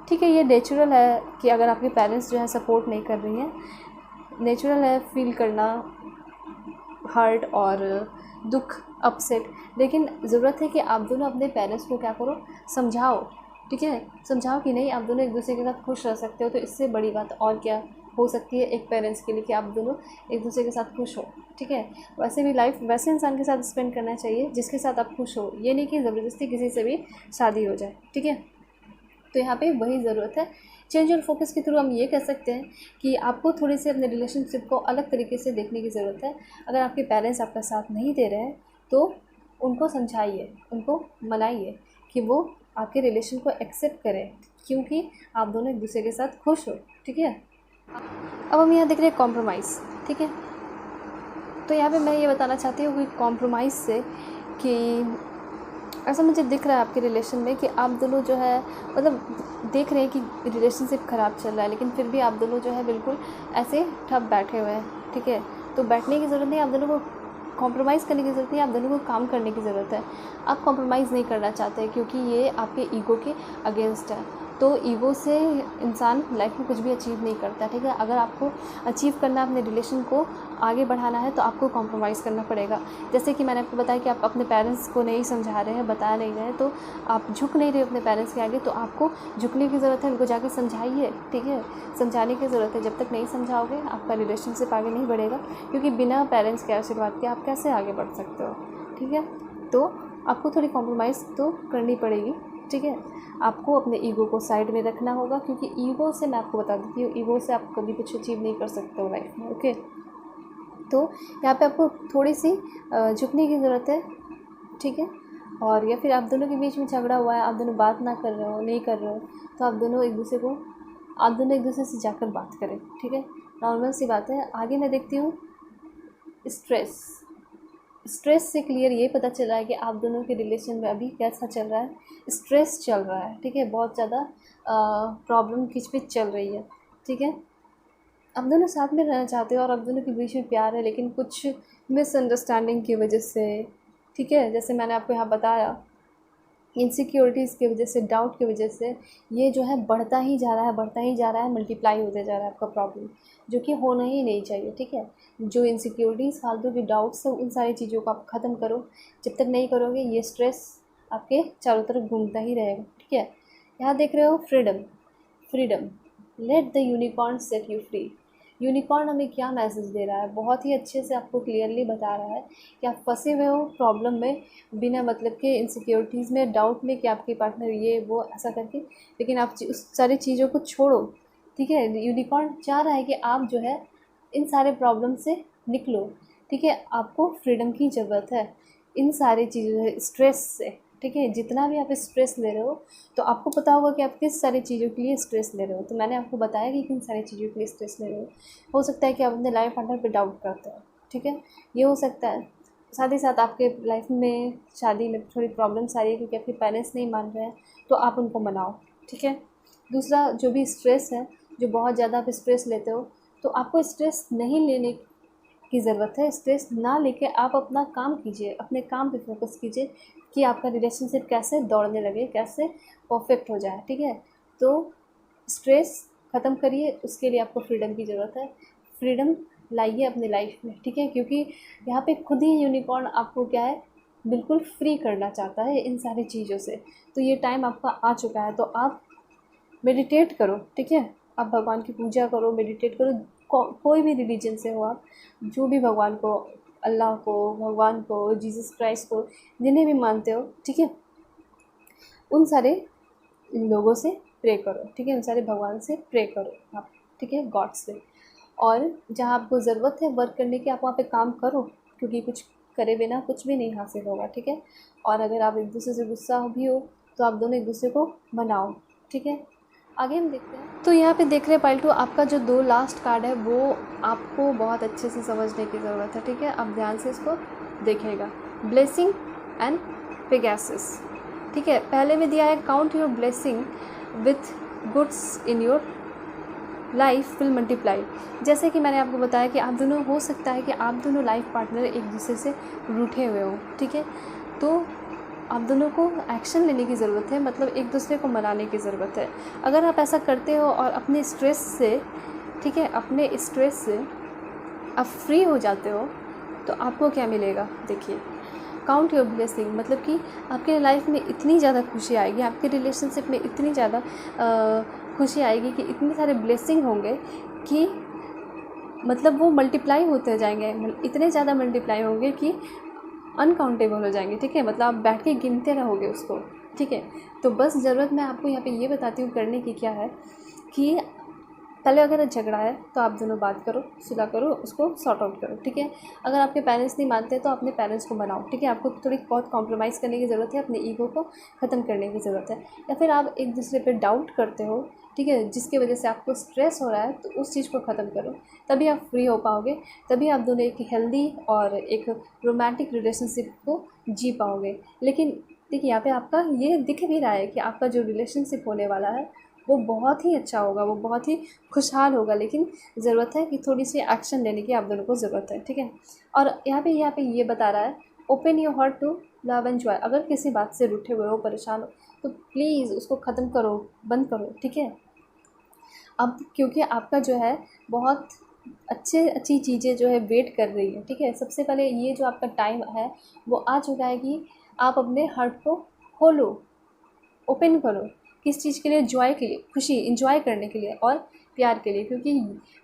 ठीक है, ये नेचुरल है कि अगर आपके पेरेंट्स जो है सपोर्ट नहीं कर रही हैं, नेचुरल है फील करना हर्ट और दुख, अपसेट, लेकिन ज़रूरत है कि आप दोनों अपने पेरेंट्स को क्या करो, समझाओ, ठीक है, समझाओ कि नहीं, आप दोनों एक दूसरे के साथ खुश रह सकते हो, तो इससे बड़ी बात और क्या हो सकती है एक पेरेंट्स के लिए कि आप दोनों एक दूसरे के साथ खुश हो, ठीक है। वैसे भी लाइफ वैसे इंसान के साथ स्पेंड करना चाहिए जिसके साथ आप खुश हो, ये नहीं कि ज़बरदस्ती किसी से भी शादी हो जाए, ठीक है। तो यहाँ पे वही ज़रूरत है। चेंज और फोकस के थ्रू हम ये कह सकते हैं कि आपको थोड़ी सी अपने रिलेशनशिप को अलग तरीके से देखने की ज़रूरत है। अगर आपके पेरेंट्स आपका साथ नहीं दे रहे हैं तो उनको समझाइए, उनको मनाइए कि वो आपके रिलेशन को एक्सेप्ट करें, क्योंकि आप दोनों एक दूसरे के साथ खुश हो, ठीक है। अब हम यहाँ देख रहे हैं कॉम्प्रोमाइज़, ठीक है। तो यहाँ पे मैं ये बताना चाहती हूँ कि कॉम्प्रोमाइज़ से कि ऐसा मुझे दिख रहा है आपके रिलेशन में कि आप दोनों जो है मतलब देख रहे हैं कि रिलेशनशिप ख़राब चल रहा है, लेकिन फिर भी आप दोनों जो है बिल्कुल ऐसे ठप बैठे हुए हैं, ठीक है। तो बैठने की ज़रूरत नहीं, आप दोनों को कॉम्प्रोमाइज़ करने की ज़रूरत नहीं, आप दोनों को काम करने की ज़रूरत है। आप कॉम्प्रोमाइज़ नहीं करना चाहते क्योंकि ये आपके ईगो के अगेंस्ट है। तो ईगो से इंसान लाइफ में कुछ भी अचीव नहीं करता, ठीक है। अगर आपको अचीव करना है, अपने रिलेशन को आगे बढ़ाना है, तो आपको कॉम्प्रोमाइज़ करना पड़ेगा। जैसे कि मैंने आपको बताया कि आप अपने पेरेंट्स को नहीं समझा रहे हैं, बता नहीं रहे हैं, तो आप झुक नहीं रहे अपने पेरेंट्स के आगे, तो आपको झुकने की ज़रूरत है, उनको जाके समझाइए, ठीक है, समझाने की ज़रूरत है। जब तक नहीं समझाओगे आपका रिलेशनशिप आगे नहीं बढ़ेगा, क्योंकि बिना पेरेंट्स के आशीर्वाद के आप कैसे आगे बढ़ सकते हो, ठीक है। तो आपको थोड़ी कॉम्प्रोमाइज़ तो करनी पड़ेगी, ठीक है। आपको अपने ईगो को साइड में रखना होगा, क्योंकि ईगो से मैं आपको बता देती हूँ, ईगो से आप कभी कुछ अचीव नहीं कर सकते हो लाइफ में, ओके। तो यहाँ पे आपको थोड़ी सी झुकने की ज़रूरत है, ठीक है। और या फिर आप दोनों के बीच में झगड़ा हुआ है, आप दोनों बात ना कर रहे हो, नहीं कर रहे हो, तो आप दोनों एक दूसरे से जाकर बात करें, ठीक है। नॉर्मल सी बात है। आगे मैं देखती हूँ स्ट्रेस से क्लियर ये पता चल रहा है कि आप दोनों के रिलेशन में अभी कैसा चल रहा है, स्ट्रेस चल रहा है, ठीक है, बहुत ज़्यादा प्रॉब्लम खिंचपिच चल रही है, ठीक है। आप दोनों साथ में रहना चाहते हो और आप दोनों के बीच में प्यार है, लेकिन कुछ मिसअंडरस्टैंडिंग की वजह से, ठीक है, जैसे मैंने आपको यहाँ बताया, इनसिक्योरिटीज़ की वजह से, डाउट की वजह से ये जो है बढ़ता ही जा रहा है, मल्टीप्लाई होते जा रहा है आपका प्रॉब्लम, जो कि होना ही नहीं चाहिए, ठीक है। जो इनसिक्योरिटीज़, फालतू के डाउट्स है, उन सारी चीज़ों को आप ख़त्म करो। जब तक नहीं करोगे ये स्ट्रेस आपके चारों तरफ घूमता ही रहेगा, ठीक है। यहाँ देख रहे हो freedom, let the unicorn set you free. Unicorn हमें क्या मैसेज दे रहा है, बहुत ही अच्छे से आपको क्लियरली बता रहा है कि आप फंसे हुए हो प्रॉब्लम में, बिना मतलब के इनसिक्योरिटीज़ में, डाउट में कि आपके पार्टनर ये वो ऐसा करके, लेकिन आप उस सारी चीज़ों को छोड़ो, ठीक है। यूनिकॉर्न चाह रहा है कि आप जो है इन सारे प्रॉब्लम से निकलो, ठीक है। आपको फ्रीडम की ज़रूरत है इन सारी चीज़ों से, स्ट्रेस से, ठीक है। जितना भी आप स्ट्रेस ले रहे हो तो आपको पता होगा कि आप किस सारी चीज़ों के लिए स्ट्रेस ले रहे हो। तो मैंने आपको बताया कि किन सारी चीज़ों के लिए स्ट्रेस ले रहे हो सकता है कि आप अपने लाइफ पार्टनर पे डाउट करते हो, ठीक है, ये हो सकता है। साथ ही साथ आपके लाइफ में शादी में थोड़ी प्रॉब्लम्स आ रही है क्योंकि आपके पेरेंट्स नहीं मान रहे हैं, तो आप उनको मनाओ, ठीक है। दूसरा, जो भी स्ट्रेस है, जो बहुत ज़्यादा आप स्ट्रेस लेते हो, तो आपको स्ट्रेस नहीं लेने की ज़रूरत है। स्ट्रेस ना लेके आप अपना काम कीजिए, अपने काम पे फोकस कीजिए कि आपका रिलेशनशिप कैसे दौड़ने लगे, कैसे परफेक्ट हो जाए, ठीक है। तो स्ट्रेस ख़त्म करिए, उसके लिए आपको फ्रीडम की ज़रूरत है। फ्रीडम लाइए अपनी लाइफ में, ठीक है, क्योंकि यहाँ पे खुद ही यूनिकॉर्न आपको क्या है, बिल्कुल फ्री करना चाहता है इन सारी चीज़ों से। तो ये टाइम आपका आ चुका है, तो आप मेडिटेट करो, ठीक है। आप भगवान की पूजा करो, मेडिटेट करो, कोई भी रिलीजन से हो आप, जो भी भगवान को, अल्लाह को, भगवान को, जीसस क्राइस्ट को, जिन्हें भी मानते हो, ठीक है, उन सारे लोगों से प्रे करो, ठीक है, उन सारे भगवान से प्रे करो आप, ठीक है, गॉड से। और जहाँ आपको ज़रूरत है वर्क करने की, आप वहाँ पे काम करो, क्योंकि कुछ करे बिना कुछ भी नहीं हासिल होगा, ठीक है। और अगर आप एक दूसरे से गुस्सा भी हो तो आप दोनों एक दूसरे को मनाओ, ठीक है। आगे हम देखते हैं। तो यहाँ पे देख रहे हैं पाइल 2, आपका जो 2 लास्ट कार्ड है वो आपको बहुत अच्छे से समझने की ज़रूरत है, ठीक है। आप ध्यान से इसको देखिएगा। ब्लेसिंग एंड पेगासस, ठीक है। पहले में दिया है count your blessing with goods in your life will multiply. जैसे कि मैंने आपको बताया कि आप दोनों, हो सकता है कि आप दोनों लाइफ पार्टनर एक दूसरे से रूठे हुए हो, ठीक है। तो आप दोनों को एक्शन लेने की ज़रूरत है, मतलब एक दूसरे को मनाने की ज़रूरत है। अगर आप ऐसा करते हो और अपने स्ट्रेस से, ठीक है, अपने स्ट्रेस से आप फ्री हो जाते हो, तो आपको क्या मिलेगा, देखिए। काउंट योर ब्लेसिंग, मतलब कि आपके लाइफ में इतनी ज़्यादा खुशी आएगी, आपके रिलेशनशिप में इतनी ज़्यादा खुशी आएगी कि इतने सारे ब्लेसिंग होंगे कि मतलब वो मल्टीप्लाई होते जाएंगे, इतने ज़्यादा मल्टीप्लाई होंगे कि अनकाउंटेबल हो जाएंगे, ठीक है। मतलब आप बैठ के गिनते रहोगे उसको, ठीक है। तो बस ज़रूरत मैं आपको यहाँ पे ये बताती हूँ करने की क्या है कि पहले अगर झगड़ा है तो आप दोनों बात करो, सुलह करो, उसको सॉर्ट आउट करो, ठीक है। अगर आपके पेरेंट्स नहीं मानते तो अपने पेरेंट्स को मनाओ, ठीक है। आपको थोड़ी बहुत कॉम्प्रोमाइज़ करने की ज़रूरत है, अपने ईगो को ख़त्म करने की ज़रूरत है। या फिर आप एक दूसरे पे डाउट करते हो, ठीक है, जिसकी वजह से आपको स्ट्रेस हो रहा है, तो उस चीज़ को ख़त्म करो, तभी आप फ्री हो पाओगे, तभी आप दोनों एक हेल्दी और एक रोमांटिक रिलेशनशिप को जी पाओगे। लेकिन देखिए, यहाँ पे आपका ये दिख भी रहा है कि आपका जो रिलेशनशिप होने वाला है वो बहुत ही अच्छा होगा, वो बहुत ही खुशहाल होगा, लेकिन ज़रूरत है कि थोड़ी सी एक्शन लेने की आप दोनों को ज़रूरत है, ठीक है। और यहाँ पे ये बता रहा है, open your heart to love and joy. अगर किसी बात से रूठे हुए हो, परेशान हो, तो प्लीज़ उसको ख़त्म करो, बंद करो, ठीक है। अब क्योंकि आपका जो है बहुत अच्छी चीज़ें जो है वेट कर रही है, ठीक है। सबसे पहले ये जो आपका टाइम है वो आ चुका है कि आप अपने हार्ट को खोलो, ओपन करो। किस चीज़ के लिए, जॉय के लिए, खुशी इंजॉय करने के लिए और प्यार के लिए, क्योंकि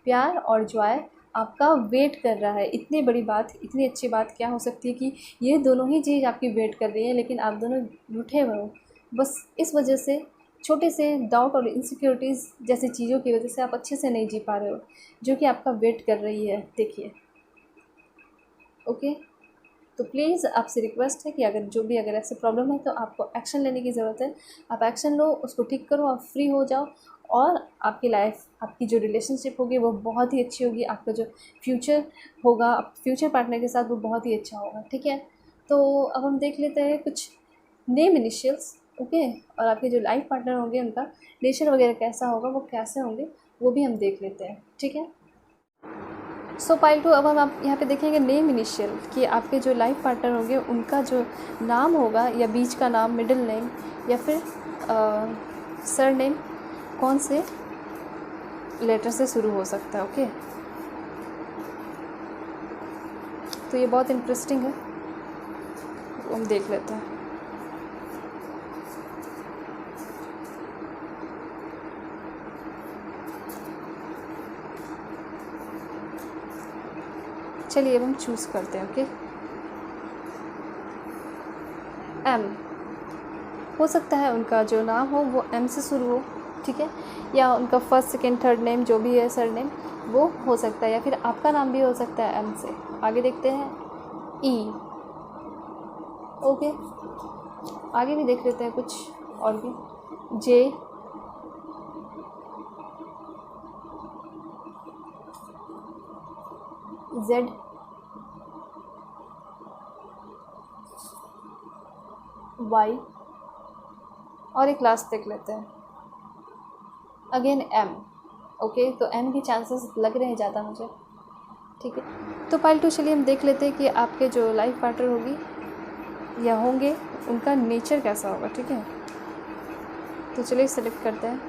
प्यार और जॉय आपका वेट कर रहा है। इतनी बड़ी बात, इतनी अच्छी बात क्या हो सकती है कि ये दोनों ही चीज़ आपकी वेट कर रही है, लेकिन आप दोनों रूठे हुए हो। बस इस वजह से, छोटे से डाउट और इनसिक्योरिटीज़ जैसी चीज़ों की वजह से आप अच्छे से नहीं जी पा रहे हो, जो कि आपका वेट कर रही है, देखिए। ओके, तो प्लीज़ आपसे रिक्वेस्ट है कि अगर ऐसे प्रॉब्लम है तो आपको एक्शन लेने की ज़रूरत है। आप एक्शन लो, उसको ठीक करो, आप फ्री हो जाओ, और आपकी लाइफ, आपकी जो रिलेशनशिप होगी वो बहुत ही अच्छी होगी। आपका जो फ्यूचर होगा फ्यूचर पार्टनर के साथ, वो बहुत ही अच्छा होगा, ठीक है। तो अब हम देख लेते हैं कुछ नेम इनिशियल्स, ओके। और आपके जो लाइफ पार्टनर होंगे उनका नेचर वगैरह कैसा होगा, वो कैसे होंगे, वो भी हम देख लेते हैं, ठीक है। सो पाइल 2, अब हम आप यहाँ पे देखेंगे नेम इनिशियल, कि आपके जो लाइफ पार्टनर होंगे उनका जो नाम होगा, या बीच का नाम, मिडिल नेम, या फिर सर नेम, कौन से लेटर से शुरू हो सकता है, ओके। तो ये बहुत इंटरेस्टिंग है, तो हम देख लेते हैं। चलिए अब हम चूज़ करते हैं, ओके। एम, हो सकता है उनका जो नाम हो वो एम से शुरू हो, ठीक है, या उनका फर्स्ट सेकंड थर्ड नेम जो भी है, सर नेम, वो हो सकता है, या फिर आपका नाम भी हो सकता है एम से। आगे देखते हैं, ई, ओके। आगे भी देख लेते हैं कुछ और भी। जे, जेड, वाई और एक लास्ट देख लेते हैं अगेन एम। ओके, तो एम के चांसेस लग रहे हैं ज़्यादा मुझे। ठीक है, तो पाइल 2 चलिए हम देख लेते हैं कि आपके जो लाइफ पार्टनर होगी या होंगे उनका नेचर कैसा होगा। ठीक है, तो चलिए सेलेक्ट करते हैं।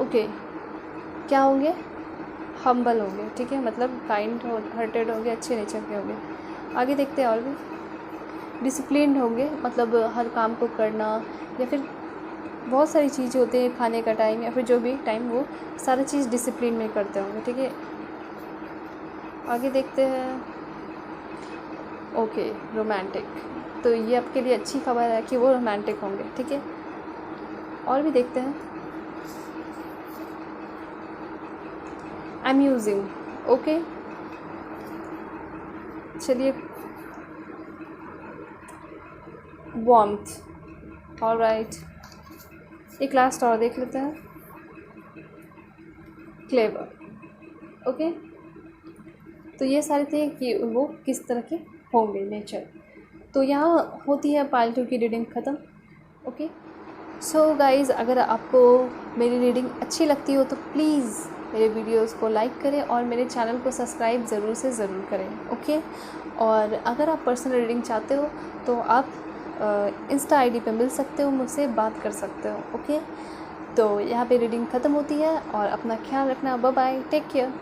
ओके, क्या होंगे? हम्बल होंगे। ठीक है, मतलब काइंड हार्टेड होंगे, अच्छे नेचर के होंगे। आगे देखते हैं और भी। डिसिप्लिन्ड होंगे, मतलब हर काम को करना, या फिर बहुत सारी चीज़ें होती हैं, खाने का टाइम या फिर जो भी टाइम, वो सारी चीज़ डिसिप्लिन में करते होंगे। ठीक है, आगे देखते हैं। ओके, रोमांटिक, तो ये आपके लिए अच्छी खबर है कि वो रोमांटिक होंगे। ठीक है, और भी देखते हैं। अम्यूजिंग, ओके, चलिए। वार्मथ, ऑलराइट, एक लास्ट और देख लेते हैं। क्लेवर, ओके, तो ये सारे थे कि वो किस तरह के होंगे नेचर। तो यहाँ होती है पाइल 2 की रीडिंग ख़त्म। ओके, सो गाइज़, अगर आपको मेरी रीडिंग अच्छी लगती हो तो प्लीज़ मेरे वीडियोस को लाइक करें और मेरे चैनल को सब्सक्राइब ज़रूर से ज़रूर करें। ओके, और अगर आप पर्सनल रीडिंग चाहते हो तो आप इंस्टा आईडी पे मिल सकते हो, मुझसे बात कर सकते हो। ओके, तो यहाँ पे रीडिंग ख़त्म होती है और अपना ख्याल रखना। Bye bye, take care.